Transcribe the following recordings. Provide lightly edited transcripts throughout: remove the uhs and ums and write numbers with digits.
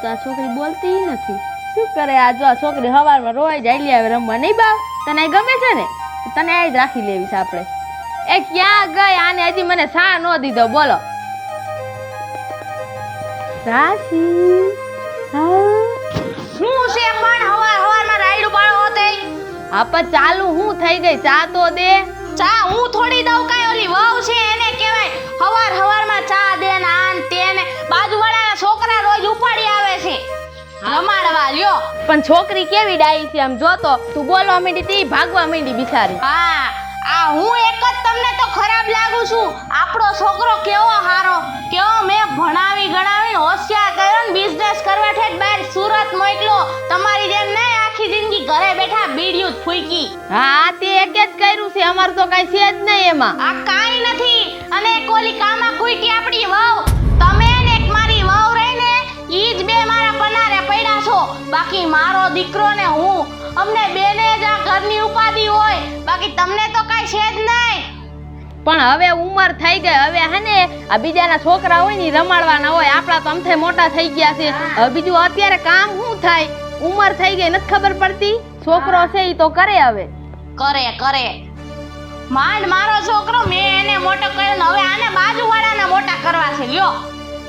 તો આ છોકરી બોલતી નથી. શું કરે આ જો આ છોકરી સવારમાં રોઈ જાય આવે રમવા. નહીં બાવ તને ગમે છે ને તને આ જ રાખી લેવી છે આપણે. એ ક્યાં ગઈ? આને હજી મને સા ન દીધો. બોલો રાશી હું છે પણ હવારમાં રાયડું પાડો તે. હા પણ ચાલુ હું થઈ ગઈ. ચા તો દે. ચા હું થોડી દઉં? કાંઈ ઓલી વહુ છે એને કહેવાય હવારમાં ચા દે ને આન તે ને. બાજુવાળાના છોકરા રોજ ઉપાડી આવે છે રમાડવા. લ્યો પણ છોકરી કેવી ડાઈ છે આમ જોતો. તું બોલવા માંડી તી ભાગવા માંડી બિચારી. હા આ હું એક જ તમને તો ખરાબ લાગુ છું. આપણો છોકરો કેવો હારો, કેવો મેં ભણાવી ગણાવીને હોશિયાર કર્યો ને બિઝનેસ કરવા ઠેઠ બહાર સુરત મોકલો. તમારી જેમ નહીં આખી જિંદગી ઘરે બેઠા બીડિયું જ ફૂંકી. હા તે એક જ કર્યું છે. અમાર તો કઈ છે જ નહીં એમાં. આ કાઈ નથી. અને કોલી કામા કુઈટી આપણી વહુ. તમે ને એક મારી વહુ રહીને ઈ જ બે મારા પનારે પડ્યા છો. બાકી મારો દીકરો ને હું અમને બેને જ આ ઘરની ઉપાધિ હોય. બાકી તમને તો કઈ છે જ નહીં. પણ હવે ઉંમર થઈ ગઈ. હવે હે ને આ બીજાના છોકરા હોય ને રમાડવાના હોય. આપણા તો અમથે મોટા થઈ ગયા છે. હવે બીજું અત્યારે કામ શું થાય? ઉંમર થઈ ગઈ નથી ખબર પડતી. છોકરો છે ઈ તો કરે. હવે કરે માંડ મારો છોકરો મેં એને મોટો કર્યો ને હવે આને બાજુવાળાને મોટા કરવા છે. લ્યો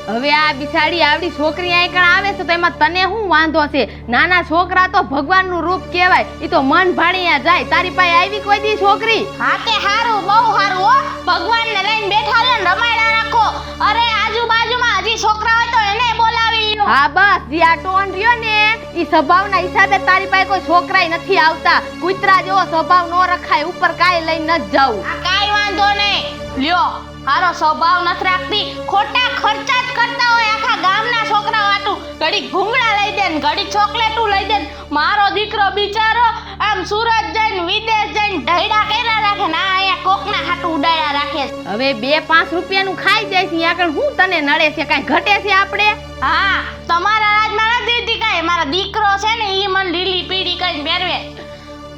હવે આ બિચારી આવડી છોકરી આઈકણ આવે છે તો એમાં તને શું વાંધો છે? નાના છોકરા તો ભગવાનનું રૂપ કહેવાય. ઈ તો મન ભાણીયા જાય. તારી પાસે આવી કોઈ દી છોકરી? હા તે હારું, બહુ હારું હો. ભગવાનને લઈને બેઠા લે ને રમાડ્યા રાખો. અરે આજુબાજુમાં હજી છોકરા હોય તો એને બોલાવી લ્યો. હા બસ જે આ ટોન રહ્યો ને ઈ સ્વભાવના હિસાબે તારી પાસે કોઈ છોકરાય નથી આવતા. કૂતરા જેવો સ્વભાવ નો રખાય. ઉપર કાઈ લઈને ન જાવ. આ કાઈ વાંધો નહીં. લ્યો હારો સ્વભાવ નથી રાખતી. ખોટા ખર્ચા જ કરતા હોય આખા ગામના છોકરા વાટું. ઘડીક ભૂંગળા લઈ દે ને ઘડીક ચોકલેટું લઈ દે. મારો દીકરો બિચારો આમ સુરત જઈને વિદેશ જઈને ઢૈડા કર્યા રાખે ને આ અહીંયા કોકના હાટું ઉડાડ્યા રાખે. હવે 2-5 રૂપિયાનું ખાઈ જાય છે. આગળ હું તને નડે છે? કાઈ ઘટે છે આપણે? હા તમારા રાજમાં નથી દીધી કાંઈ. મારો દીકરો છે ને ઈ મને લીલી પીળી કરીને પહેરવે.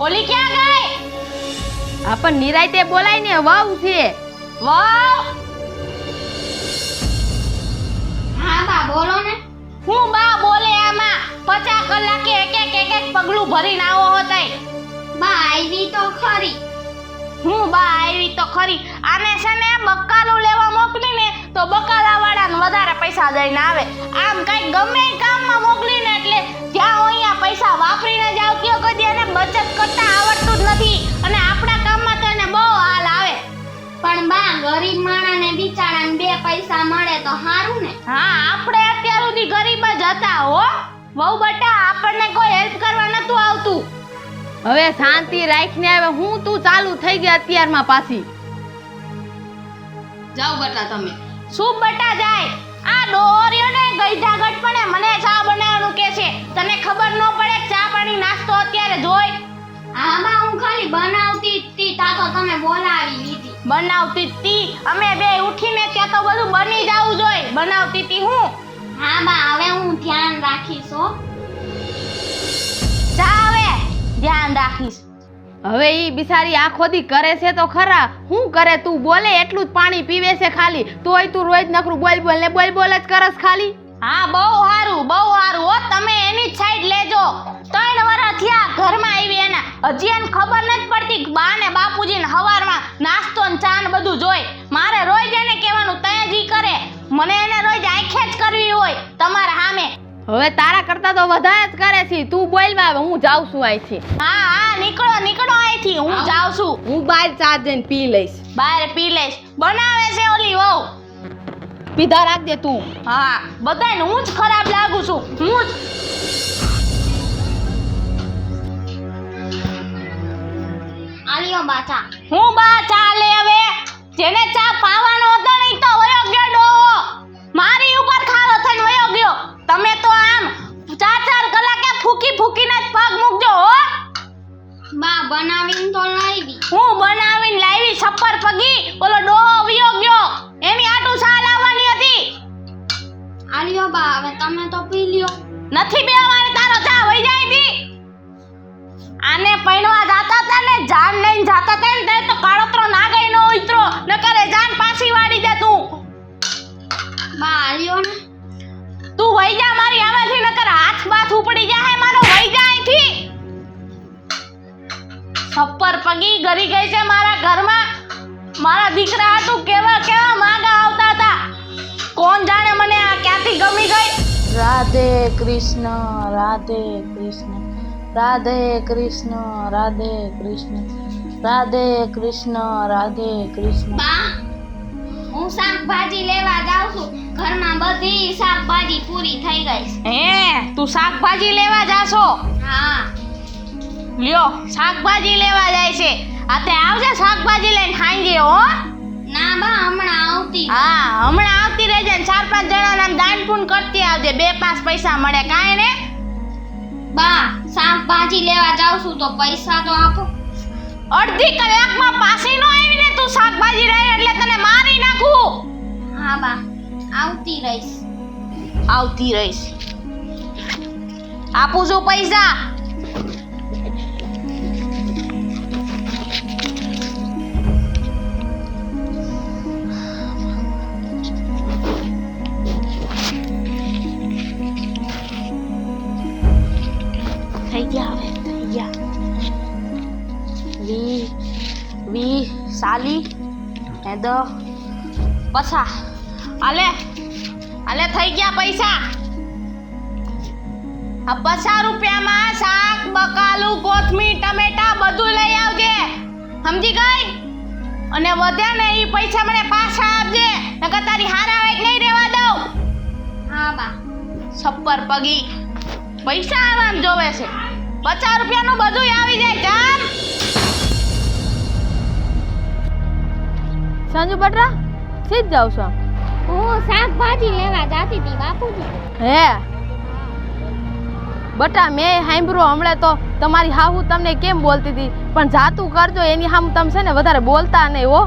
ઓલી ક્યાં ગઈ? આપણ નિરાયતે બોલાય ને વાવ છે. વાવ હા બા બોલો ને. હું બા બોલે આમાં 50 કલાકે એક પગલું ભરીને આવો હોતાય. બા આવી તો ખરી. હું બા આવી તો ખરી. આને છે ને બકાલું લેવા મોકલીને તો બકાલાવાળાને વધારે પૈસા દઈને આવે. આમ કઈ ગમે કામમાં મોકલીને એટલે જ્યાં અહીંયા પૈસા વાપરીને જ આવતી વખતે એને બચત કરતા આવડતું જ નથી. અને આપણા કામમાં તો એને બહુ હાલ આવે. પણ બા ગરીબ માણસને બિચારાને 2 પૈસા મળે તો સારું ને. હા આપણે અત્યાર સુધી ગરીબ જ હતા હો વહુ બટા. આપણને કોઈ હેલ્પ કરવા નતું આવતું. હવે શાંતિ રાખીને હવે હું તું ચાલુ થઈ ગઈ અત્યારમાં પાછી. જાવ બટા તમે. શું બટા જાય? આ ડોરિયો ને ગઈઢા ગટપણે મને ચા બનાવવાનું કે છે. તને ખબર ન પડે ચા પાણી નાસ્તો અત્યારે જોઈ? આમાં હું ખાલી બનાવતી હતી. તા તો તમે બોલાવી લીધી. બનાવતી હતી? અમે બે ઉઠીને ત્યાં તો બધું બની જાવું જોઈએ. બનાવતી હતી હું. હા બા હવે હું ધ્યાન રાખીશ હો. ચા હવે ધ્યાન રાખીશ. હવે ઈ બિચારી આખો દી કરે છે તો ખરા. હું કરે? તું બોલે એટલું જ પાણી પીવે છે ખાલી. તોય તું રોજ નખરું બોલ જ કરસ ખાલી. હા બહુ સારું હો. તમે એની જ સાઈડ લેજો. 3 વર્ષ થયા ઘરમાં આવી એના. હજી એને ખબર નથી પડતી બા ને બાપુજીને હવારમાં નાસ્તો ને ચા ને બધું જોઈ. મારે રોજ એને કહેવાનું તય જી કરે. મને એને રોજ આંખે જ કરવી હોય તમારા સામે. હવે તારા કરતા તો વધારે જ કરે છે. તું બોલવા હવે હું જાઉં છું અહીંથી. હા નીકળો અહીંથી. હું જાઉં છું. હું બહાર ચા જઈને પી લઈશ. બહાર પી લઈશ. બનાવે છે ઓલી વહુ. પીધા રાખજે તું. હા બધાને હું જ ખરાબ લાગુ છું. હું જ આલિયો બાચા. હું બા ચા લે હવે. જેને ચા પાવાનો હતો ને ઈ તો વયો ગયો ડોહો. મારી ઉપર ખારો થઈને વયો ગયો. તમે તો આમ 4 કલાકે ફૂકીને જ પગ મૂકજો હો. બા બનાવીને તો લાવી. હું બનાવીને લાવી છપ્પર પગી. ઓલો ડોહો વયો ગયો. એની આટું ચા લાવવાની હતી. આલિયો બા હવે તમે તો પી લ્યો. નથી બેવારે તારો ચા વઈ જાય દી. આને પૈણવા જાતા હતા ને જાન લઈને જાતા હતા ને તો કાળોતરો ના ગઈ નો ઉતરો. ન કરે જાન પાછી વાડી દે તું. બા આલિયો ને તું વઈ જા મારી આમાંથી, નકર હાથ બાથ ઉપડી જાય મારો. વઈ જા અહીંથી. છપ્પર પગી ગરી ગઈ છે મારા ઘરમાં. મારા દીકરા હતું કેવા કેવા માંગા આવતા હતા. કોણ જાણે મને આ ક્યાંથી ગમી ગઈ. રાધે કૃષ્ણ રાધે કૃષ્ણ રાધે કૃષ્ણ રાધે કૃષ્ણ રાધે કૃષ્ણ રાધે કૃષ્ણ. બા, હું શાકભાજી લેવા જાઉં છું. ઘરમાં બધી શાકભાજી પૂરી થઈ ગઈ છે. હે, તું શાકભાજી લેવા જાશો? હા. લ્યો, શાકભાજી લેવા જાય છે. આતે આવજે શાકભાજી લઈને ખાઈ હો. ના બા, હમણાં આવતી. હા, હમણાં આવતી રહેજે ને 4-5 જણાના દાન પુન કરતી આવજે. 2-5 પૈસા મળે કાંઈ ને. બા, શાકભાજી લેવા જાઉં છું તો પૈસા તો આપો. અડધી કલાકમાં પાછી નો આવી ને તું શાકભાજી લઈ એટલે તને મારી નાખું. હા બા, આવતી રહીશ. આવતી રહીશ. આપું છું પૈસા. થઈ ગયા હવે, થઈ ગયા. વી સાલી એ દો પછા. આલે આલે, થઈ ગયા પૈસા. આ 50 રૂપિયામાં શાક, બકાલું, કોથમીર, ટમેટા બધું લઈ આવજે. સમજી ગઈ? અને વધ્યા ને એ પૈસા મને પાછા આપજે, નકર તારી હારા વેચ નહીં રહેવા દઉં. હા બા. છપ્પર પગી પૈસા આવામ જોવે છે. 50 રૂપિયાનું બધું આવી જાય. જામ સંજુ બટરા સીધ જાવ છો? હું શાકભાજી લેવા જાતી હતી બાપુજી. હે બટા, મેં સાંભળ્યું હમણાં તો તમારી હાહુ તમને કેમ બોલતી હતી, પણ જાતું કરજો એની હામ તમે છે ને વધારે બોલતા નહીં હો.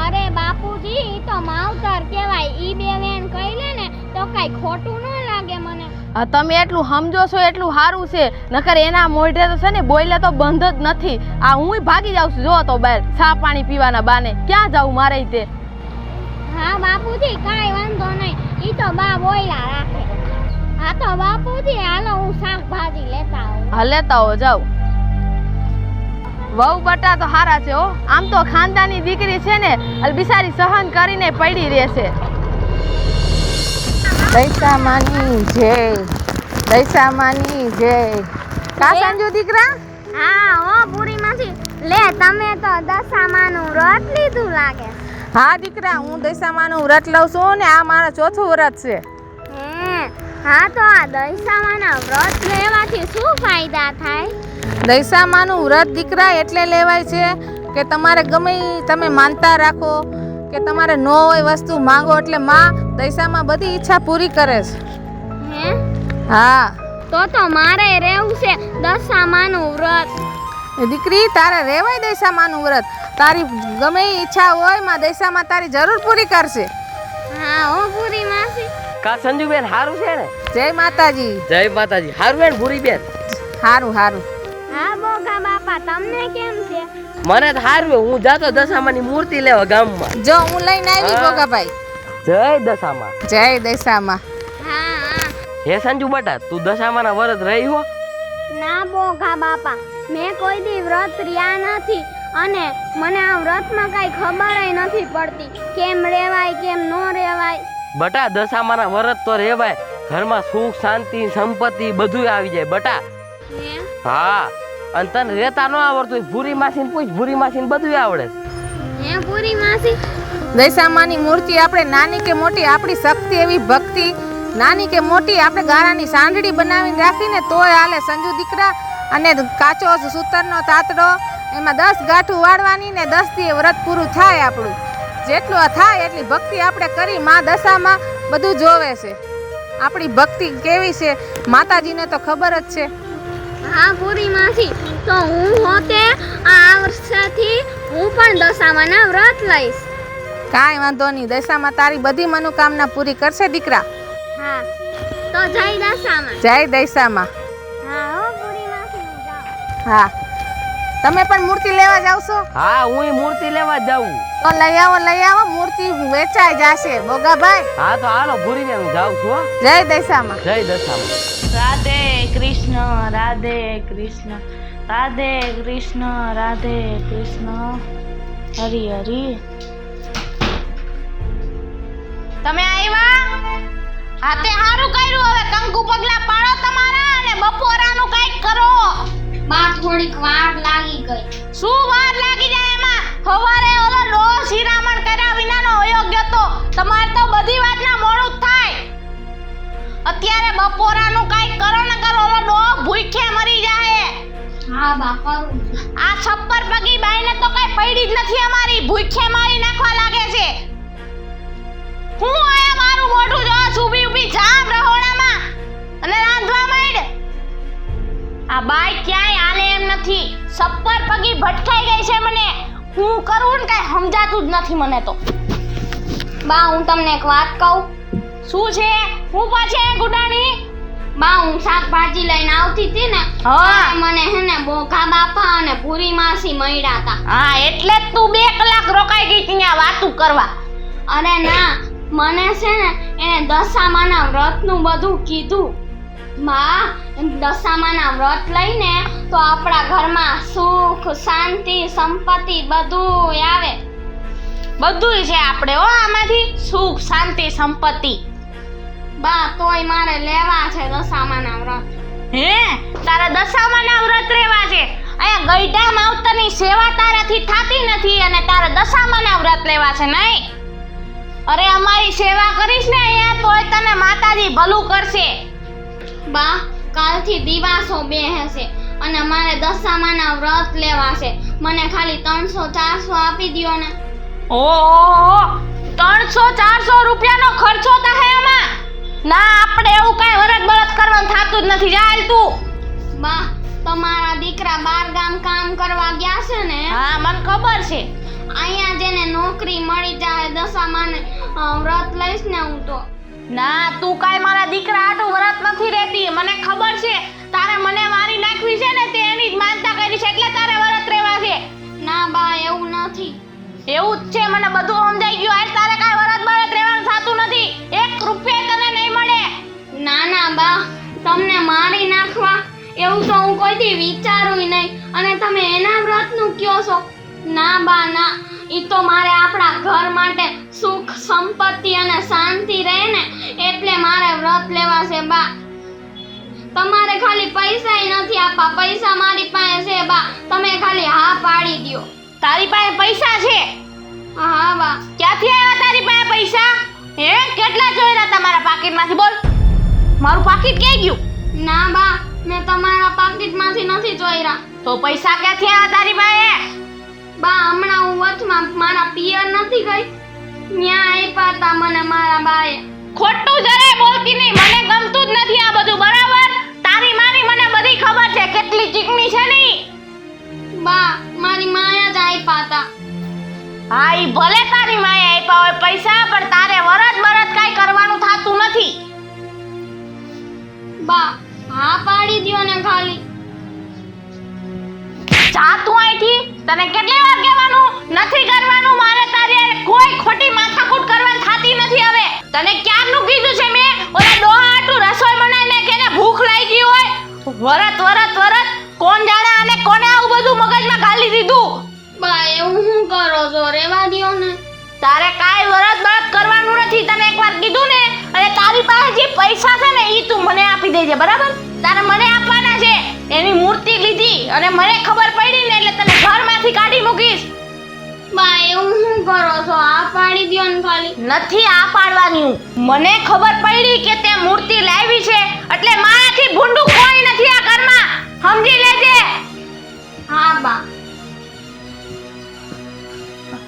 અરે બાપુજી, ઈ તો માવતર કહેવાય. ઈ બે વેણ કહી લે ને તો કઈ ખોટું ન લાગે મને. હા, તમે એટલું સમજો છો એટલું સારું છે, નકર એના મોઢે તો છે ને બોલે તો બંધ જ નથી. આ હું ભાગી જાઉં છું જો તો બહાર ચા પાણી પીવાના બાને. ક્યાં જાઉં મારે તે? હા બાપુજી, કાંઈ વાંધો નહીં. ઈ તો બા બોયલા રાખે. હા તો બાપુજી, હાલો હું શાકભાજી લેતા આવું. હા, લેતા હો જાવ. વહુ બટા તો હારા છે હો. આમ તો ખાનદાની દીકરી છે ને, બિચારી સહન કરીને પડી રહેશે. દૈસામાની જય, દૈસામાની જય. કા સંજુ દીકરા? હા હો પૂરી માસી. લે, તમે તો દશામાનું વ્રત લીધું લાગે. હા દીકરા, હું દૈસામાનું વ્રત લઉં છું ને આ મારા ચોથું વ્રત છે. હા તો આ દશામાના વ્રત લેવાથી શું ફાયદા થાય? દૈસામાનું વ્રત દીકરા એટલે લેવાય છે કે તમારે ગમે તમે માનતા રાખો કે તમારે ન હોય વસ્તુ માંગો એટલે માં દૈસામાં બધી ઈચ્છા પૂરી કરે છે. હે? હા. તો મારે રહેવું છે દશામાનું વ્રત. દીકરી, તારે રહેવાય દૈસામાનું વ્રત. તારી ગમે ઈચ્છા હોય માં દૈસામાં તારી જરૂર પૂરી કરશે. હા હો પૂરી માસી. કા સંજુબેન હારું છે ને? જય માતાજી. જય માતાજી. હારું બેન ભૂરી બેન? હારું હારું. હા બોગા બાપા, તમને કેમ છે? મને તો હારું. હું જાતો દશામાની મૂર્તિ લેવા ગામમાં. જો હું લઈને આવી ગોગાભાઈ. જય દશામાં. જય દશામાં. હા હા. હે સંજુ બટા, તું દશામાના વ્રત રહી હો? ના બોગા બાપા, મેં કોઈ દી વ્રત રહ્યા નથી અને મને આ વ્રતમાં કાંઈ ખબરય નથી પડતી. કેમ રહેવાય કેમ ન રહેવાય. બટા, દશામાના વ્રત તો રહેવાય. ઘરમાં સુખ શાંતિ સંપત્તિ બધું આવી જાય બટા. હે? હા, અને તને રહેતા ન આવડતું હોય ભૂરી માસીને પૂછ. ભૂરી માસીને બધું આવડે. હે પૂરી માસી? દશામાની મૂર્તિ આપણે નાની કે મોટી, આપણી શક્તિ એવી ભક્તિ નાની કે મોટી આપણે ગારાની સાંડળી બનાવીને રાખીને તોય હાલે સંજુ દીકરા. અને કાચો સૂતરનો તાતડો એમાં 10 ગાંઠું વાળવાની ને 10 દી વ્રત પૂરું થાય આપણું. જેટલું થાય એટલી ભક્તિ આપણે કરી. માં દશામાં બધું જોવે છે. આપણી ભક્તિ કેવી છે માતાજીને તો ખબર જ છે. હા પૂરી માસી, તો હું હોતે આ વર્ષથી હું પણ દશામાના વ્રત લઈશ. કાંઈ વાંધો નહીં, દશામાં તારી બધી મનોકામના પૂરી કરશે દીકરા. હા તો જય દશામાં. જય દશામાં. હા હો પૂરી માસી, હું જાઉં. હા. તમે પણ મૂર્તિ લેવા જાવ છો? હા હું મૂર્તિ લેવા જ જાઉં. તો લઈ આવો મૂર્તિ વેચાઈ જશે બોગાભાઈ. હા તો હાલો ભૂરીને હું જાઉં છું હો. જય દશામાં. જય દશામાં. રાધે કૃષ્ણ રાધે કૃષ્ણ રાધે કૃષ્ણ રાધે કૃષ્ણ હરી હરી. તમે આવ્યા? હાથે હારું કર્યું. હવે કંકુ પગલા પાડો તમારા અને બપોરાનું કઈક કરો. માં થોડીક વાર લાગી ગઈ. શું વાર લાગી જાય એમાં? સવારે ઓલો ડો શિરામણ કર્યા વિનાનો વયો ગયો તો. તમારે તો બધી વાતના મોડું જ થાય. અત્યારે બપોરાનું કઈક કરો ને કરો. ઓલો ડો ભૂખે મરી જાય. હા બા કરું. આ છપ્પર પગી બાઈને તો કઈ પડી જ નથી અમારી. ભૂખે મારી નાખવા લાગે છે. હું આયા મારું મોઢું જો ઊભી ઊભી જામ રહોડામાં અને રાંધવા માંડ. આ બાઈ ક્યાંય આલે એમ નથી. છપ્પર પગી ભટકાઈ ગઈ છે મને. હું કરું ને કઈ સમજાતું જ નથી મને તો. બા હું તમને એક વાત કહું. શું છે? હું પાછે ગુડાણી? બા હું શાકભાજી લઈને આવતી હતી ને હા. ત્યારે મને હે ને બોઘા બાપા અને ભૂરી માસી મળ્યા હતા. હા એટલે જ તું 2 કલાક રોકાઈ ગઈ ત્યાં વાતું કરવા. અરે ના, મને છે ને એને દશામાના વ્રતનું બધું કીધું. બા દશામાના વ્રત લઈને તો આપણા ઘરમાં સુખ શાંતિ સંપત્તિ બધું આવે. બધુંય છે આપણે હો આમાંથી. સુખ શાંતિ સંપત્તિ. બા તોય મારે લેવા છે દશામાના વ્રત. હે તારા દશામાના વ્રત રહેવા છે? અહીંયા ગઈઢા માવતરની સેવા તારાથી થાતી નથી અને તારા દશામાના વ્રત લેવા છે નહીં? અરે અમારી સેવા કરીશ ને અહીંયા તોય તને માતાજી ભલું કરશે. બા કાલથી દિવાસો બેહશે અને મારે દશામાના વ્રત લેવા છે. મને ખાલી 300-400 આપી દ્યો ને. ઓહો 300-400 રૂપિયાનો ખર્ચો થાય આમાં. ના આપણે એવું કઈ વરત બરત કરવાનું થાતું જ નથી. ચાલ તું. બા તમારા દીકરા બાર ગામ કામ કરવા ગયા છે ને. હા મને ખબર છે. અહીંયા જેને નોકરી મળી જાય દશામાને વ્રત લઈશ ને હું તો. ના તું કાઈ મારા દીકરા આટું વ્રત નથી રહેતી. મને ખબર છે તારે મને મારી નાખવી છે ને તે એની જ માનતા કરી છે એટલે તારે વ્રત રહેવા છે. ના બા એવું નથી. એવું જ છે મને બધું સમજાઈ ગયું. આજ તારે કાઈ વ્રત બરત રહેવાનું થાતું નથી. 1 રૂપિયા તને નહીં મળે. ના ના બા તમને મારી નાખવા એવું તો હું કોઈથી વિચારું નહીં. અને તમે એના વ્રતનું કયો છો? ના બા ના, ઈ તો મારે આપણા ઘર માટે સુખ સંપત્તિ અને શાંતિ રહે ને એટલે મારે વ્રત લેવા છે બા. તમારે ખાલી પૈસાય નથી આપવા. પૈસા મારી પાસે છે બા. તમે ખાલી હા પાડી દ્યો. તારી પાસે પૈસા છે? હા બા. ક્યાંથી આવ્યા તારી પાસે પૈસા? હે કેટલા જોઈરા તમારા પાકીટમાંથી? બોલ. મારું પાકીટ ક્યાં ગયું? ના બા મેં તમારા પાકીટમાંથી નથી ચોર્યા. તો પૈસા ક્યાંથી આવ્યા તારી પાસે? બા હમણાં હું વચમાં મારા પિયર નથી ગઈ ત્યાં આપ્યા હતા મને મારા બાએ. ખોટું જરાય બોલતી નહીં. મને ગમતું જ નથી આ બધું. બરાબર? તારી માની મને બધી ખબર છે કેટલી ચીકણી છે ની. બા મારી માએ જ આપ્યા હતા. હા ઈ ભલે તારી માએ આપ્યા હોય પૈસા પણ તારે વરત બરત કાઈ કરવાનું થાતું નથી. બા હા પાડી દ્યો ને ખાલી. જા તું અહીંથી. તને કેટલી વાર કહેવાનું નથી કરવાનું. મારે તારી કોઈ ખોટી માથાકૂટ કરવાની થાતી નથી હવે. તને ક્યારનું કીધું છે મેં? ઓલા ડોહા આટલું રસોઈ બનાવીને કે એને ભૂખ લાગી હોય. વરત કોણ જાણે અને કોને આવું બધું મગજમાં ઘાલી દીધું. બા એવું શું કરો છો? રેવા દ્યો ને. તારે કાઈ વરત બરત કરવાનું નથી. તને એકવાર કીધું ને. અને તારી પાસે જે પૈસા છે ને ઈ તું મને આપી દેજે. બરાબર? તારે મને આપવાના છે. એની મૂર્તિ લીધી અને મને ખબર પડી ને એટલે તને ઘરમાંથી કાઢી મૂકીશ. બા એવું શું કરો છો? આ પાડી દ્યો ને ખાલી. નથી આ પાડવાની હું. મને ખબર પડી કે તે મૂર્તિ લાવી છે એટલે મારાથી ભૂંડું કોઈ નથી આ ઘરમાં. સમજી લેજે. હા બા.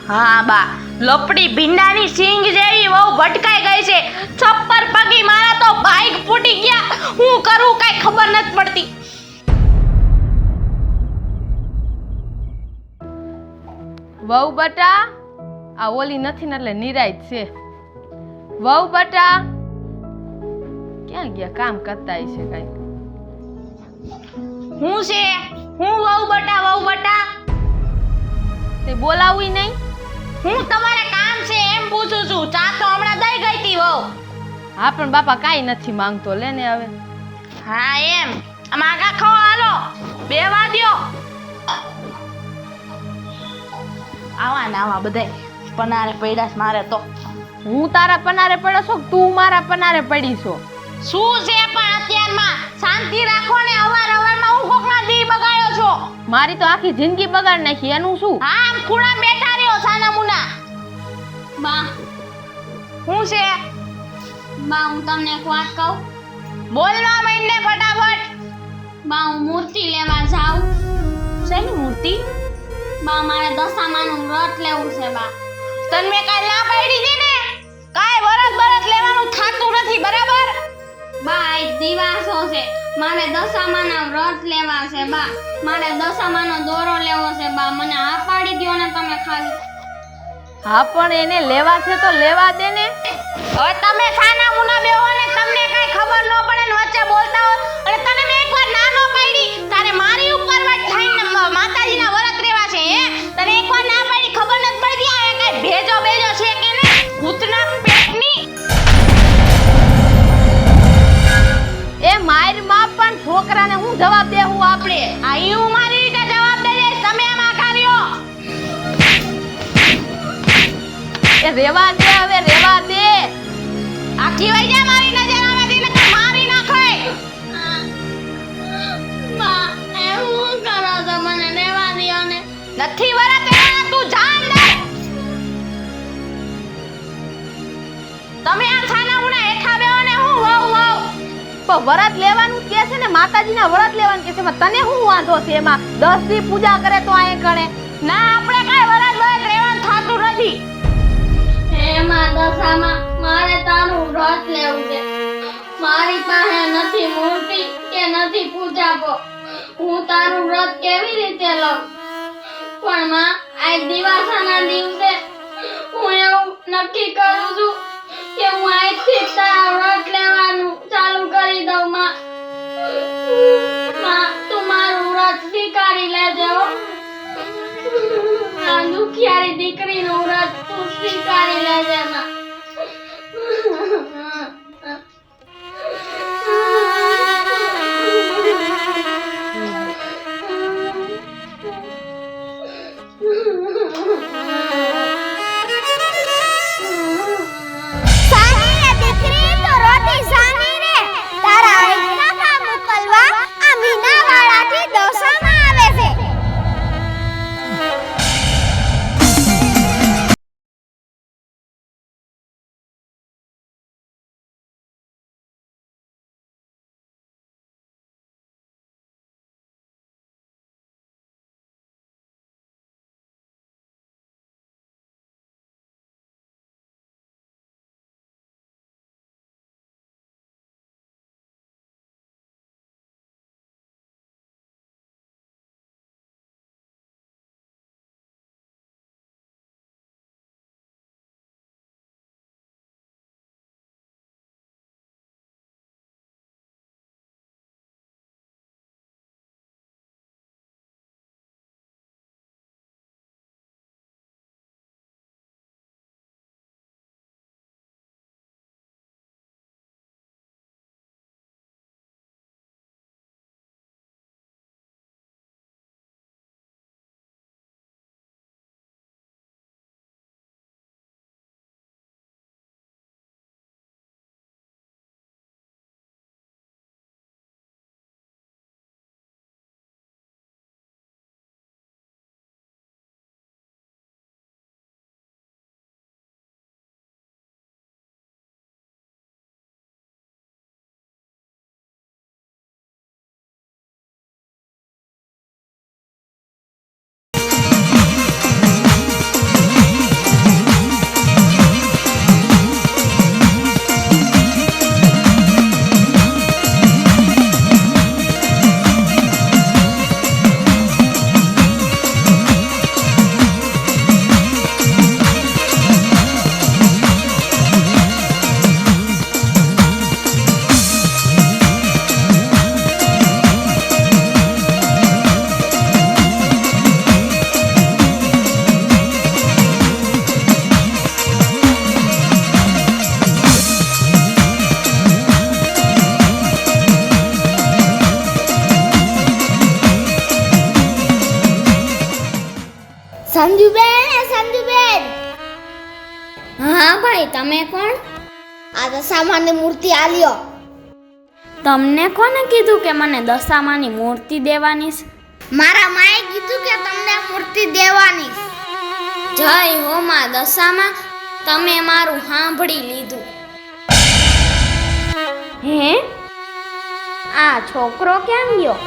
હા બા લપડી ભીંડાની સિંગ જેવી બહુ ભટકાઈ ગઈ છે. છપ્પર પગી મારા તો બાઈક ફૂટી ગયા. હું કરું કઈ ખબર નથી પડતી. વહુ બટા આ ઓલી નથી ને એટલે નિરાય છે. વહુ બટા ક્યાં ગયા? કામ કરતા છે કઈ. હું છે હું વહુ બટા તે બોલાવું નહીં. હું તમારે કામ છે એમ પૂછું છું. ચા તો હમણાં દઈ ગઈ તી વહુ. હા પણ બાપા કાંઈ નથી માંગતો, લે ને હવે. હા એમ માગા ખાઓ હાલો બેવા દ્યો. આવા બધાય પનારે પડ્યા છે મારે તો. હું તારા પનારે પડ્યો છું કે તું મારા પનારે પડી છો? શું છે પણ અત્યારમાં શાંતિ રાખો ને. અવારનવારમાં હું કોકના દી બગાડ્યો છો. મારી તો આખી જિંદગી બગાડ નાખી, એનું શું? હા આમ ખૂણા બેઠા રહ્યો સાના મુના. બા શું છે? બા હું તમને એક વાત કહું. બોલવા માંડને ફટાફટ. બા હું મૂર્તિ લેવા જાઉં. શેની મૂર્તિ? બા મારે દશામાનું વ્રત લેવું છે બા. તને મેં કાલ ના પાડી છે ને. કાંઈ વરત લેવાનું થાતું નથી બરાબર. બા આજ દિવાસો છે, મારે દશામાના વ્રત લેવા છે બા. મારે દશામાનો દોરો લેવો છે બા. મને આ પાડી દ્યો ને તમે ખાલી. હા પણ એને લેવા છે તો લેવા દે ને. હવે તમે સાના મુના બેહો ને તમને કાંઈ ખબર ન પડે ને વચ્ચે બોલતા હો. અને તને મેં એકવાર ના નો પાડી તારે મારી ઉપર વટ થઈને માતાજીના વ્રત રહેવા છે હે. તને એકવાર ના પાડી ખબર નથી પડતી આ કાંઈ ભેજો છે કે ને ભૂતના પેટની. એ માર માં પણ છોકરાને હું જવાબ દેવું આપણે? આ હું મારી રીતે જવાબ દઈ દઈશ. તમે આમાં કર્યો. એ રેવા દે, હવે રેવા દે. આખી વઈ જા મારી નજર આવેથી ને તો મારી નાખે. બા એ હું કરો છો, મને રહેવા દ્યો ને. નથી વરત રહેવાના તું જાન દે. તમે આ છાના મુના હેઠા બેહો ને હું વહુ પણ વ્રત લેવાનું કે છે ને, માતાજીના વ્રત લેવાનું કે છે. એમાં તને શું વાંધો છે? એમાં 10 દી પૂજા કરે તો આય કરે ના. આપણે કાંઈ વરત રહેવાનું થાતું નથી. હે માં દશામાં મારે તારું વ્રત લેવું છે. મારી પાસે નથી મૂર્તિ કે નથી પૂજાપો. હું તારું વ્રત કેવી રીતે લઉં? પણ માં આજ દિવાસાના દિવસે હું એવું નક્કી કરું છું કે હું આજથી તારા વ્રત લેવાનું ચાલુ કરી દઉં માં. માં તું મારું વ્રત સ્વીકારી લેજે હો. આ દુખિયારી દીકરીનું વ્રત તું સ્વીકારી લેજે માં. સંજુબેન હા ભાઈ તમે કોણ? આ દશામાની મૂર્તિ આલ્યો. તમને કોને કીધું કે મને દશામાની મૂર્તિ દેવાની છે? મારા માએ કીધું કે તમને મૂર્તિ દેવાની. જય હો માં દશામાં, તમે મારું સાંભળી લીધું. હે આ છોકરો કેમ ગયો?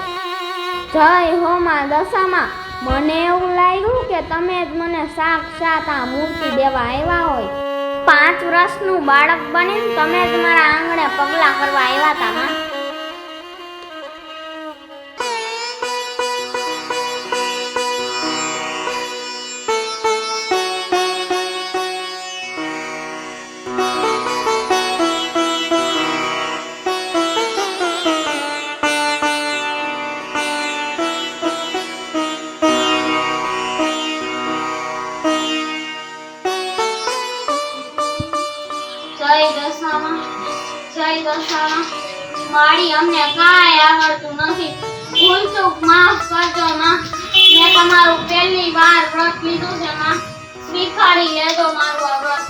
જય હો માં દશામાં, મને એવું લાગ્યું કે તમે જ મને સાક્ષાત આ મૂર્તિ દેવા આવ્યા હોય. 5 વર્ષનું બાળક બનીને તમે જ મારા આંગણે પગલા કરવા આવ્યા હતા માં. જય દશામાં મારી અમને કાંઈ આવડતું નથી. ભૂલ ચૂક માફ કરજો માં. મેં તમારું પહેલી વાર વ્રત લીધું છે માં. સ્વીકારી લેજો મારું આ વ્રત.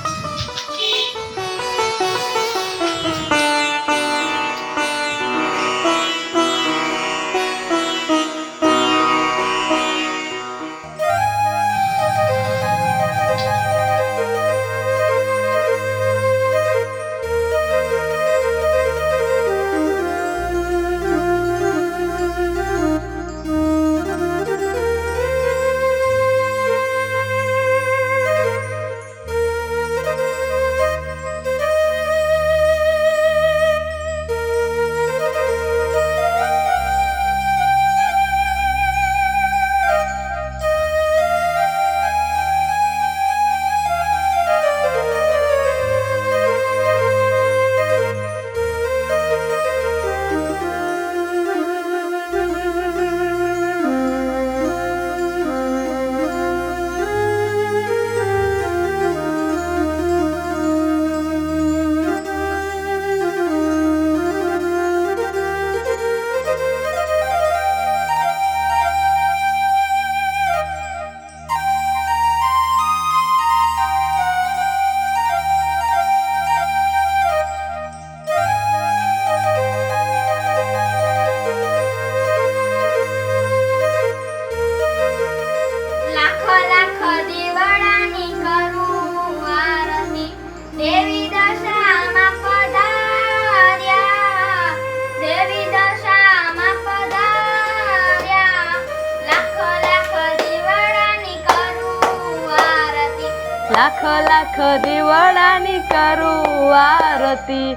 લાખ લાખ દીવડાની કરું આરતી.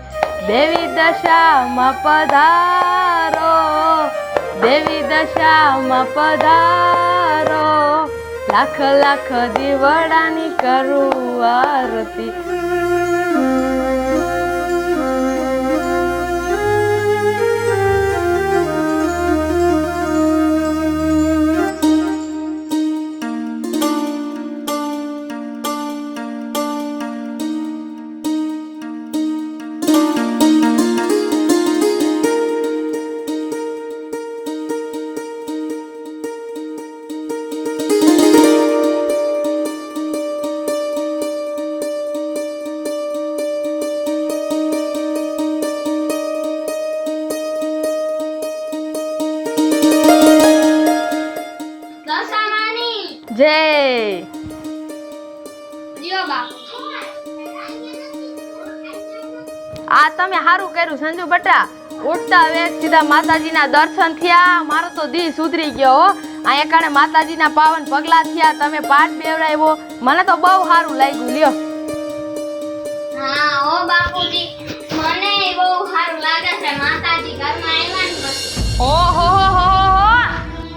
દેવી દશામાં પધારો, દેવી દશામાં પધારો. લાખ લાખ દીવડાની કરું આરતી. જય લ્યો બા. આ તમે સારું કર્યું સંજુ બટા. ઉઠતા વેત સીધા માતાજીના દર્શન થયા. મારો તો દી સુધરી ગયો હો. અહીંયા કારણે માતાજીના પાવન પગલા થયા. તમે પાઠ બેવડાવ્યો, મને તો બહુ સારું લાગ્યું. લ્યો. હા ઓ બાપુજી, મને બહુ સારું લાગે છે. માતાજી ઘરમાં આવ્યા ને પછી. ઓહો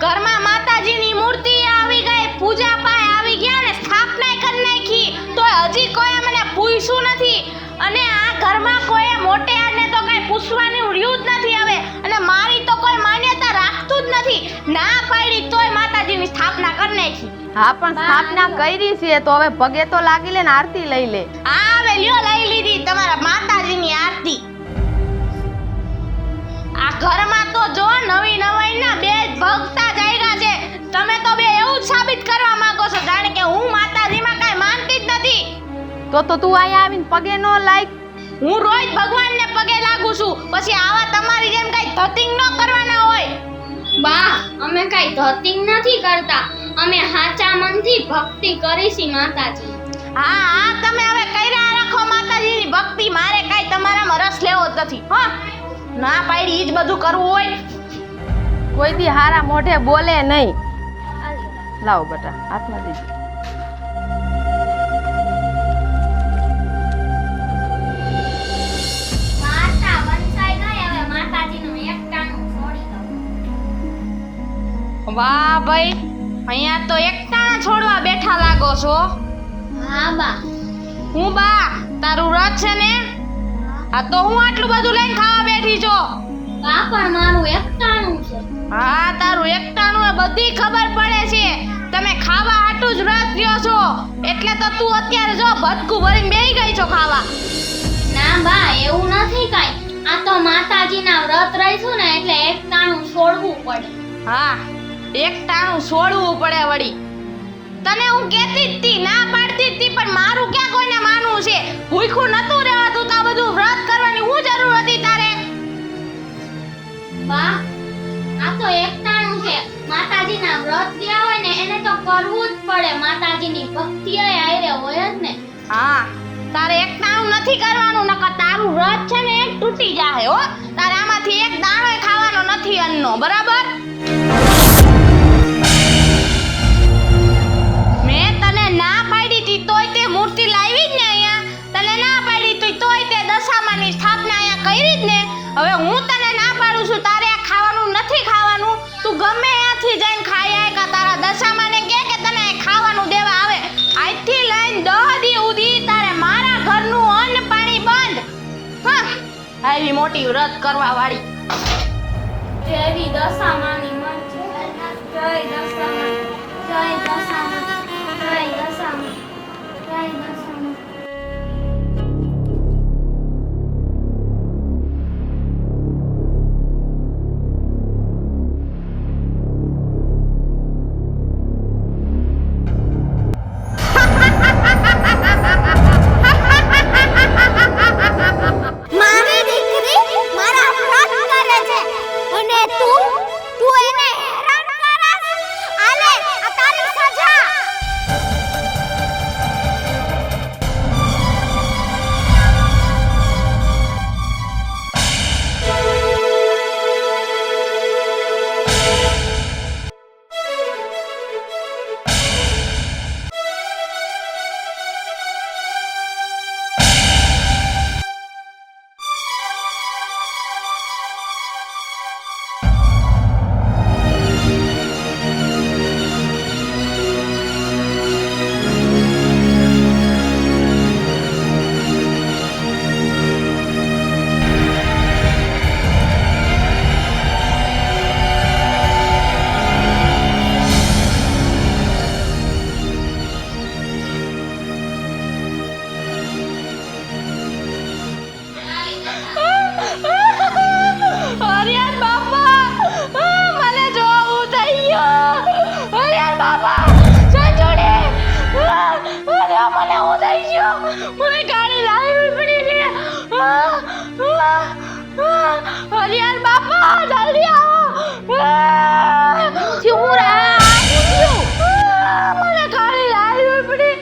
ઘરમાં માતાજીની મૂર્તિ આવી ગઈ, પૂજા પાય આવી ગયા ને સ્થાપના કરી નાખી, તો હજી કોઈ મને પૂછ્યું નથી. અને આ ઘરમાં કોઈ મોટેયાને તો કઈ પૂછવાનું રહ્યું જ નથી હવે. અને મારી તો કોઈ માન્યતા રાખતું જ નથી. ના પાડી તોય માતાજીની સ્થાપના કરી નાખી. હા પણ સ્થાપના કરી છે તો હવે પગે તો લાગી લે ને આરતી લઈ લે. આવે લ્યો લઈ લીધી તમારા માતાજીની આરતી. આ ઘરમાં તો જો નવી નવાઈના બે ભક્તા જાયગા છે. તમે તો બે એવું જ સાબિત કરવા માંગો છો જાણે કે તો તું અહીંયા આવીને પગે નો લાગ. હું રોજ ભગવાનને પગે લાગુ છું, પછી આવા તમારી જેમ કઈ ધતિંગ ન કરવાના હોય. બા અમે કઈ ધતિંગ નથી કરતા, અમે સાચા મનથી ભક્તિ કરીશી માતાજી. હા હા, તમે હવે કર્યા રાખો માતાજીની ભક્તિ. મારે કઈ તમારામાં રસ લેવો જ નથી. હા, ના પાડી ઈ જ બધું કરવું હોય. કોઈ દી હારા મોઢે બોલે નહીં. લાવો બેટા, હાથમાં દેજો. વાર્તા વંચાઈ ગઈ, હવે માતાજીનું એકટાણું છોડી દો. વાહ ભાઈ, અહીંયા તો એકટાણા છોડવા બેઠા લાગો છો. હા બા. હું બા, તારું વ્રત છે ને? આ તો હું આટલું બધું લઈને ખાવા બેઠી છો. બા પણ મારું એકટાણું છે. હા, તારું એકટાણું એ બધી ખબર પડે છે. તમે ખાવા હાટું જ વ્રત લ્યો છો, એટલે તો તું અત્યારે જો ભટકું ભરીને બેહી ગઈ છો ખાવા. ના બા, એવું નથી કાઈ. આ તો માતાજીના વ્રત રહીશું ને એટલે એકટાણું છોડવું પડે. હા, એકટાણું છોડવું પડે વળી. તને હું કહેતી જ તી, ના પાડતી જ તી, પણ મારું ક્યાં કોઈને માનવું છે? ભૂખ્યું નતું રહેવાતું તો આ બધું વ્રત કરવાની શું જરૂર હતી તારે? બા, આ તો એકટાણું છે. માતાજીના વ્રત થયા હોય ને એને તો કરવું જ પડે. માતાજીની ભક્તિ આયરે હોય જ ને. હા, તારે એકટાણું નથી કરવાનું, નકર તારું વ્રત છે ને એ તૂટી જાહે હો. તારે આમાંથી એક દાણોય ખાવાનો નથી અન્નનો, બરાબર? મેં તને ના પાડી તી તોય તે મૂર્તિ લાવી જ ને અહીંયા. તને ના પાડી તી તોય તે દશામાની સ્થાપના અહીંયા કરી જ ને. હવે હું તને ના પાડું છું, તારે આ ખાવાનું નથી ખાવાનું. તું ગમે ત્યાંથી જઈને ખાઈ આય, કા તારા દશામાને કે તને ખાવાનું દેવા આવે. આજથી લઈને 10 દી સુધી તારે મારા ઘરનું અન્ન પાણી બંધ. હા, આવી મોટી વ્રત કરવા વાળી. દેવી દશામાની મરજી. જય દશામા, જય દશામા, જય દશામા, જય દશામા. મારી દીકરી મારા વ્રત કરે છે અને તું એને હેરાન કરસ. આલે આ તારી સજા. હરિયાર બાપા, મને જોવું થઈ ગયું. હરિયાર બાપા, સંજોડે. અરે મને હું થઈ ગયું. મને ગાડી લાવી પડી છે. હરિયાર બાપા, જલ્દી આવો. શું રે? મને ગાડી લાવી પડી.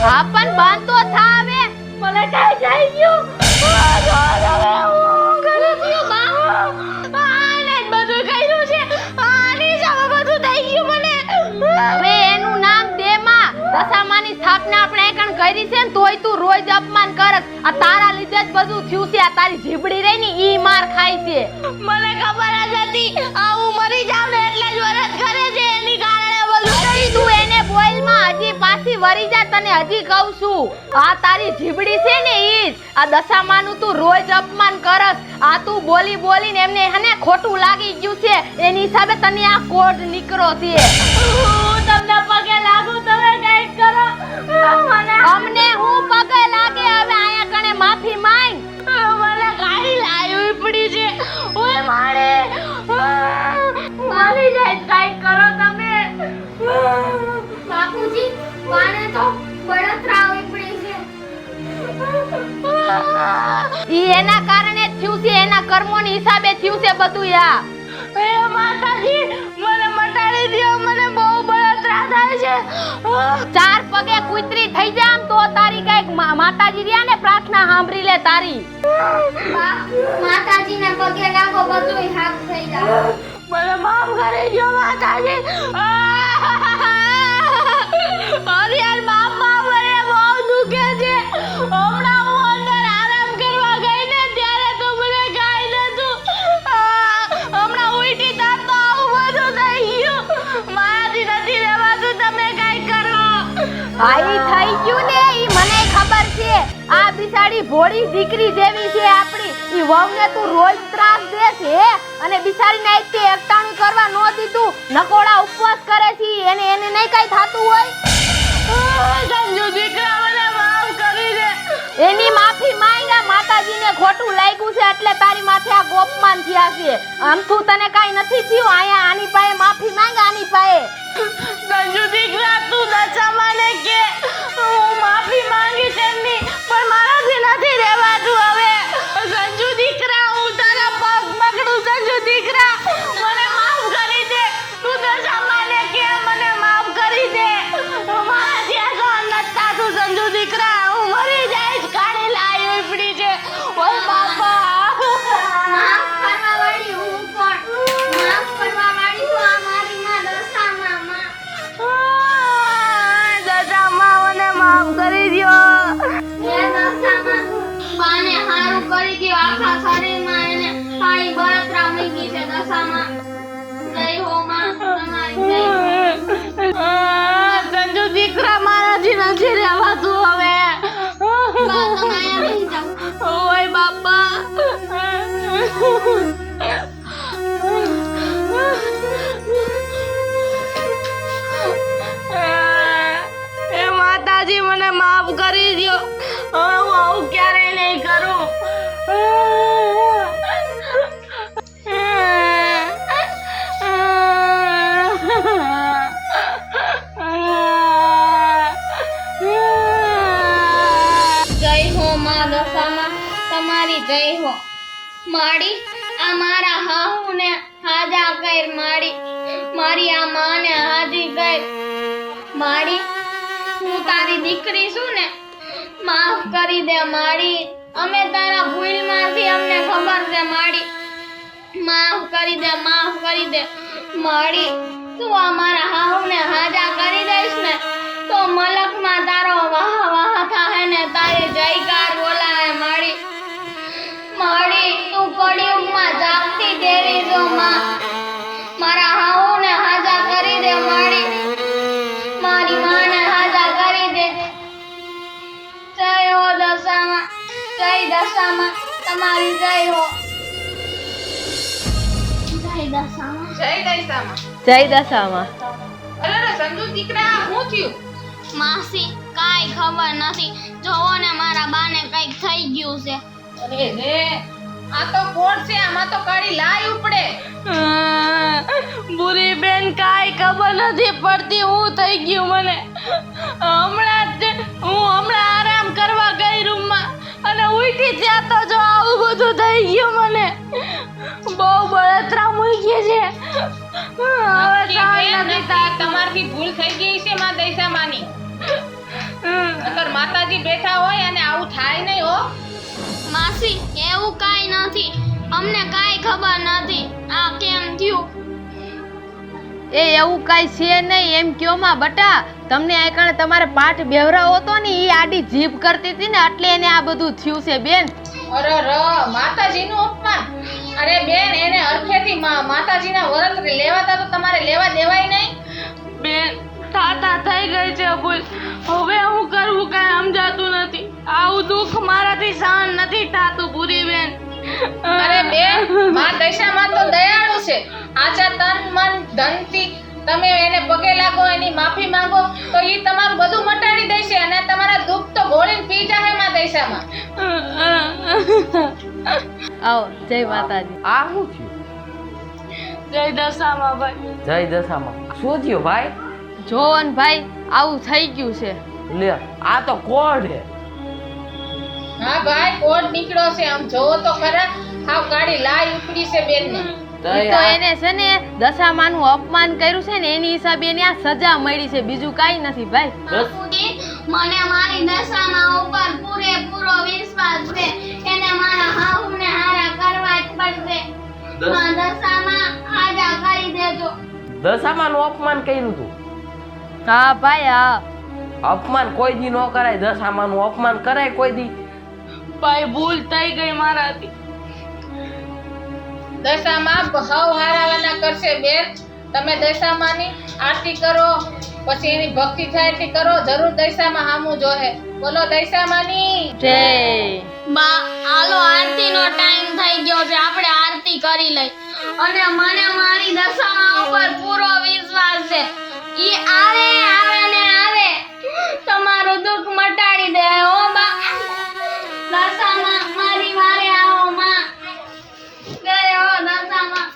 હા પણ બાંધતો થાવે. મને કઈ થઈ ગયું. હું ગલત થયું બા. આને જ બધું કર્યું છે. આની સામે બધું થઈ ગયું મને. હવે એનું નામ દે માં. દશામાની સ્થાપના આપણે એકણ કરી છે ને તોય તું રોજ અપમાન કરસ. આ તારા લીધે જ બધું થયું છે. આ તારી જીબડી રહી ને ઈ માર ખાય છે. મને ખબર જ હતી આ હું મરી જાઉં ને એટલે જ વરત કરે છે. એની કારણે બધું હજી તું એને બોલ માં હજી પાછી વરી જા. તને હજી કહું છું, આ તારી જીબડી છે ને ઈ જ. આ દશામાનું તું રોજ અપમાન કરસ. આ તું બોલી બોલીને એમને હને ખોટું લાગી ગયું છે. એની હિસાબે તને આ કોડ નીકળો છે. હું તમને પગે લાગુ, તમે કઈક કરો. અમને હું પગે લાગે. હવે આયા કણે માફી માંગ. મને ગાડી લાવી પડી છે. ઓય મારે મારી જાય, કઈક કરો તમે. બાપુજી, પાણી ઈ એના કારણે જ થયું છે, એના કર્મોની હિસાબે થયું છે બધું આ. એ માતાજી મને મટાડી દ્યો, મને બહુ બળતરા થાય છે. ચાર પગે કૂતરી થઈ જામ તો તારી કઈક માતાજી રહ્યા ને પ્રાર્થના સાંભળી લે તારી. માતાજીને પગે લાગો બધુંય હાથ થઈ જાય. મને માફ કરી દ્યો માતાજી. અરે યાર માફ મને બહુ દુખે છે. હમણાં હું અંદર આરામ કરવા ગઈ ને ત્યારે તો મને કાંઈ નતું. હમણાં ઉલટી થાત તો આવું બધું થઈ ગયું. મારાથી નથી રહેવાતું, તમે કાંઈ કરો. આઈ થઈ ગયું ને ઈ મને ખબર છે. આ બિચારી ભોળી દીકરી જેવી છે આપણી. ઈ વહુને તું રોજ ત્રાસ દે છે અને બિચારીને એક તે એકટાણું કરવા નો દીધું. નકોડા ઉપવાસ કરે છે એને નહીં કઈ થાતું હોય. સંજુ દીકરા મને માફ કરી દે. એની માફી માંગ્યા. માતાજીને ખોટું લાગ્યું છે એટલે તારી માથે આ ગોપમાન થયા છે. આમ તું તને કાઈ નથી થયું. આયા આની પાસે માફી માંગ. આની પાસે સંજુ દીકરા તું દશામાને કે હું માફી માંગીશ એમની, પણ મારાથી નથી રહેવાતું હવે. સંજુ દીકરા હું તારા પગ પકડું. સંજુ દીકરા મને માફ કરી દે. તું દશામાને કે મને માફ કરી દે. મારાથી આ સહન નથી થાતું. સંજુ દીકરા હું મરી જઈશ. કાળી લાઈ ઉપડી છે. ઓય બાપા માફ કરવા વાળી હું કોણ? માફ કરવા વાળી તો આ મારી માં દશામાં માં. દશામાં મને માફ કરી દ્યો. હે દશામાં, બાને હારું કરી દ્યો. આખા શરીરમાં એને કાળી બળતરા મૂકી છે દશામાં. જય હો માં, તમારી જય હો. સંજુ દીકરા મારાથી નથી રહેવાતું હવે. બા તમે અહીંયા બેસી જાઓ. ઓય બાપા એ માતાજી મને માફ કરી દ્યો. હવે હું આવું ક્યારેય નહીં કરું. જય હો માં દશામાં, તમારી જય હો. માડી આ મારા હાહુને હાજા કર. મારી આ માને હાજી કર. માડી હું તારી દીકરી છું ને, માફ કરી દે માડી. અમે તારા ભૂલમાંથી અમને ખબર છે માડી. માફ કરી દે, માફ કરી દે માડી. તું આ મારા હાહુને હાજા કરી દઈશ ને તો મલકમાં તારો વાહ વાહ થાહે ને તારી જયકાર બોલાય માડી. માડી તું કળિયુગમાં જાગતી દેવી છો માં. મારા હાહુને હાજા કરી દે માડી. મારી માને હાજા કરી દે. જય હો દશામાં, જય દશામાં, તમારી જય હો. જય દશામાં. જય દશામાં. માસી કાંઈ ખબર નથી. જોવો ને મારા બાને કંઈક થઈ ગયું છે. અરે રે આ તો કોણ છે? આમાં તો કાળી લાઈ ઉપડે. બુરી બેન કાંઈ ખબર નથી પડતી હું થઈ ગયું મને. હમણાં આરામ કરવા ગઈ રૂમમાં અને ઉઠી ત્યાં તો જો આવું બધું થઈ ગયું મને. બહુ બળતરા મૂકી છે. હવે સહન નથી થતું. તમારથી ભૂલ થઈ ગઈ છે માં દશામાની. અગર માતાજી બેઠા હોય અને આવું થાય નહીં હો. માસી એવું કાંઈ નથી. અમને કાંઈ ખબર નથી આ કેમ થયું. એ એવું કાંઈ છે નહીં એમ કયો માં બટા. તમને આ કણે તમારે પાઠ બેવરાવો હતો ને ઈ આડી જીભ કરતી હતી ને એટલે એને આ બધું થયું છે બેન. અરે ર માતાજીનું અપમાન. અરે બેન એને હરખેથી માતાજીના વ્રત લેવાતા તો તમારે લેવા દેવાય નહીં. બેન તાતા થઈ ગઈ છે ભૂલ. હવે હું કરવું કાંઈ સમજાતું નથી. આવું દુઃખ મારાથી સહન નથી થાતું પૂરી બેન. અરે બેન માં દશામાં તો દયાળુ છે. આચા તન મન ધનથી તમે એને પગે લાગો, એની માફી માંગો તો ઈ તમારું બધું મટાડી દેશે અને તમારા દુઃખ તો ગોળીને પી જાહે માં દશામાં. આવો જય માતાજી. આ શું થયું? જય દશામાં ભાઈ. જય દશામાં શું થયું ભાઈ? જોવન ભાઈ આવું થઈ ગયું છે. લે આ તો કોણ છે? હા ભાઈ કોડ નીકળ્યો છે આમ જોવો તો ખરા હાવ કાળી લાઈ ઉપડી છે બેનને તો ઈ તો એને છે ને દશામાનું અપમાન કર્યું છે ને એની હિસાબે એને આ સજા મળી છે, બીજું કાંઈ નથી ભાઈ. બાપુજી, મને મારી દશામાં ઉપર પૂરેપૂરો વિશ્વાસ છે. એને મારા હાહુને હારા કરવા જ પડશે. દશામાં હાજા કરી દેજો. દશામાનું અપમાન કર્યું તું. હા ભાઈ હા. અપમાન કોઈ દી ન કરાય, દશામાનું અપમાન કરાય કોઈ દી? ભાઈ ભૂલ થઈ ગઈ મારાથી. દશામાં ભાવ હારાવાના કરશે બેન. તમે દશામાની આરતી કરો, પછી એની ભક્તિ થાય એટલી કરો, જરૂર દશામાં હામું જોહે. બોલો દશામાની જય. બા, હાલો આરતીનો ટાઈમ થઈ ગયો છે, આપણે આરતી કરી લઈ. અને મને મારી દશામાં ઉપર પૂરો વિશ્વાસ છે. ઈ આવે ને આવે તમારું દુઃખ મટાડી દે. હો બા, દશામાં મારી વારે આવો માં. ગયો દશામાં.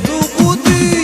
સુકુતી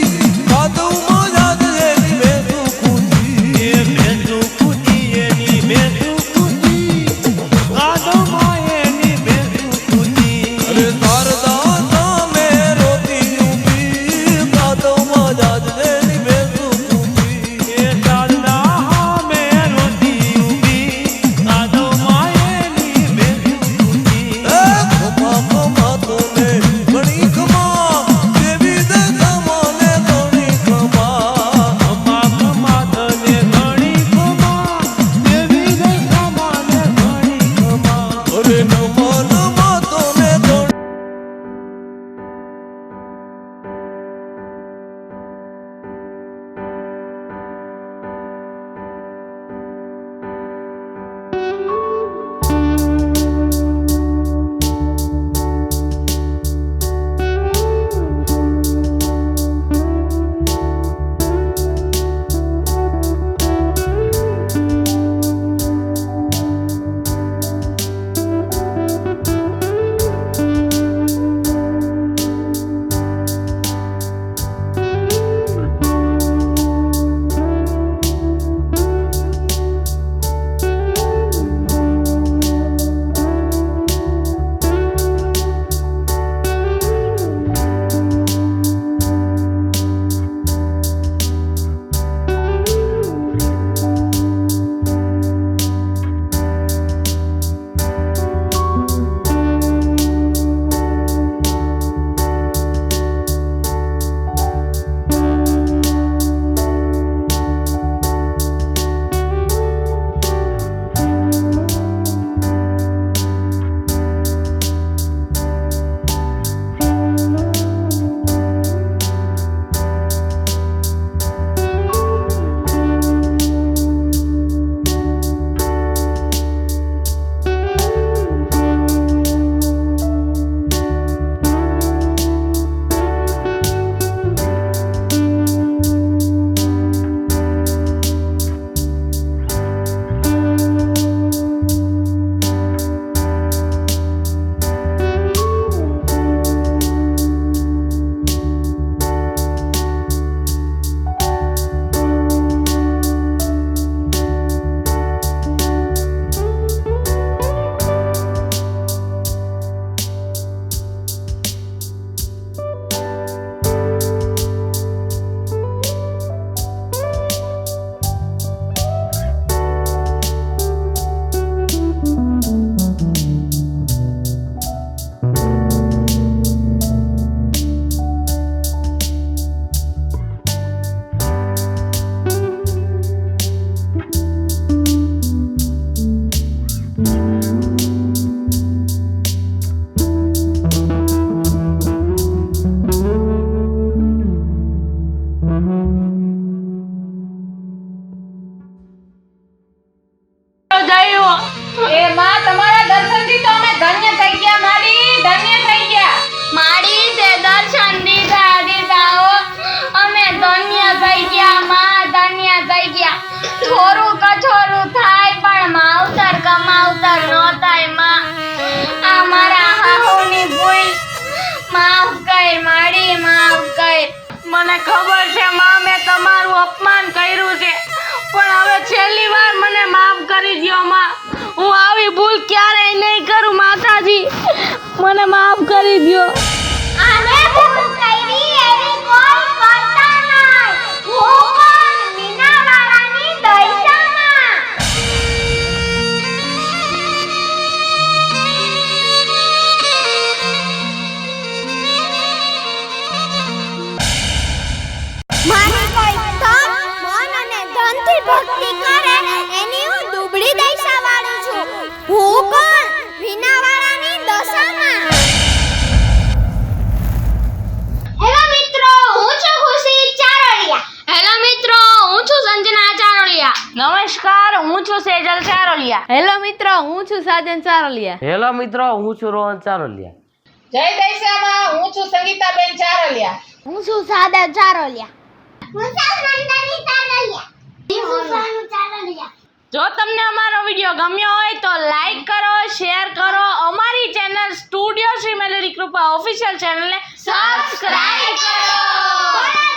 એ માં તમારા દર્શનથી તો અમે ધન્ય થઈ ગયા માડી, ધન્ય થઈ ગયા. મારી તે દર્શન દીધા હો અમે ધન્ય થઈ ગયા માં, ધન્ય થઈ ગયા. થોડું કછોરું થાય પણ માવતર કમાવતર નો થાય માં. આ મારા હાહુની ભૂલ માફ કર માડી, માફ કર. મને ખબર છે માં મેં તમારું અપમાન કર્યું છે, પણ હવે છેલ્લી વાર મને માફ કરી દ્યો માં. હું આવી ભૂલ ક્યારેય નહીં કરું માતાજી, મને માફ કરી દ્યો. આને ભૂલ કરી એવી કોઈ કરતા નહીં. હું પણ મીનાવાળાની દયસામાં. મારી કોઈ તન, મન અને ધનથી ભક્તિ કરે એની હું દુબળી દયસાવાળું છું. હું કોણ? મીનાવાળાની દશામાં. હેલો મિત્રો, હું છું ખુશી ચારોલિયા. હેલો મિત્રો, હું છું સંજના ચારોલિયા. નમસ્કાર, હું છું સેજલ ચારોલિયા. હેલો મિત્રો, હું છું સાજન ચારોલિયા. હેલો મિત્રો, હું છું રોહન ચારોલિયા. જય દૈસામાં, હું છું સંગીતાબેન ચારોલિયા. હું છું સાદા ચારોલિયા. હું છું નંદની ચારોલિયા. હું છું સાનુ ચારોલિયા. જો તમને અમારો વિડિયો ગમ્યો હોય તો લાઈક કરો, શેર કરો, અમારી ચેનલ સ્ટુડિયો શ્રી મેલોડી કૃપા ઓફિશિયલ ચેનલને સબસ્ક્રાઇબ કરો.